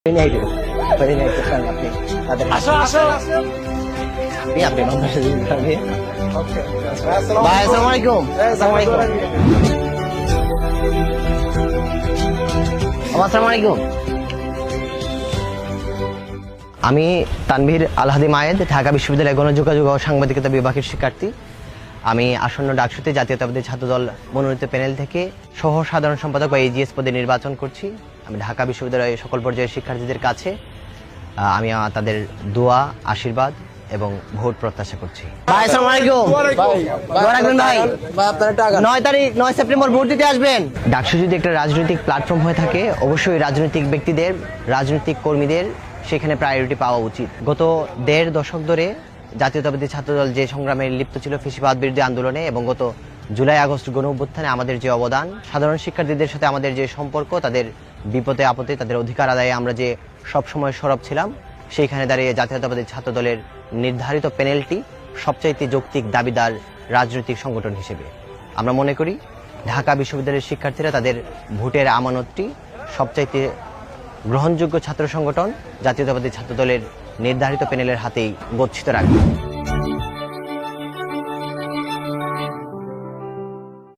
আপনি আমি তানভীর আলহাদি মায়েদ, ঢাকা বিশ্ববিদ্যালয়ের গণযোগাযোগ ও সাংবাদিকতা বিভাগের শিক্ষার্থী। আমি আসন্ন ডাকসুতে জাতীয়তাবাদী ছাত্রদল মনোনীত প্যানেল থেকে সহ সাধারণ সম্পাদক বা এজিএস পদে নির্বাচন করছি। আমি ঢাকা বিশ্ববিদ্যালয়ের সকল পর্যায়ের শিক্ষার্থীদের কাছে আমি তাদের দোয়া, আশীর্বাদ এবং ভোট প্রত্যাশা করছি। ভাই আসসালামু আলাইকুম। ভাই 9 সেপ্টেম্বর ভোট দিতে আসবেন। ডাকসু যদি একটা রাজনৈতিক প্ল্যাটফর্ম হয়ে থাকে, অবশ্যই রাজনৈতিক ব্যক্তিদের, রাজনৈতিক কর্মীদের সেখানে প্রায়োরিটি পাওয়া উচিত। গত 1.5 দশক ধরে জাতীয়তাবাদী ছাত্রদল যে সংগ্রামে লিপ্ত ছিল ফ্যাসিবাদ বিরোধী আন্দোলনে, এবং গত জুলাই আগস্ট গণ অভ্যুত্থানে আমাদের যে অবদান, সাধারণ শিক্ষার্থীদের সাথে আমাদের যে সম্পর্ক, তাদের বিপদে আপদে তাদের অধিকার আদায়ে আমরা যে সবসময় সরব ছিলাম, সেইখানে দাঁড়িয়ে জাতীয়তাবাদী ছাত্রদলের নির্ধারিত প্যানেলটি সবচাইতে যৌক্তিক দাবিদার রাজনৈতিক সংগঠন হিসেবে আমরা মনে করি ঢাকা বিশ্ববিদ্যালয়ের শিক্ষার্থীরা তাদের ভোটের আমানতটি সবচাইতে গ্রহণযোগ্য ছাত্র সংগঠন জাতীয়তাবাদী ছাত্রদলের নির্ধারিত প্যানেলের হাতেই গচ্ছিত রাখবে।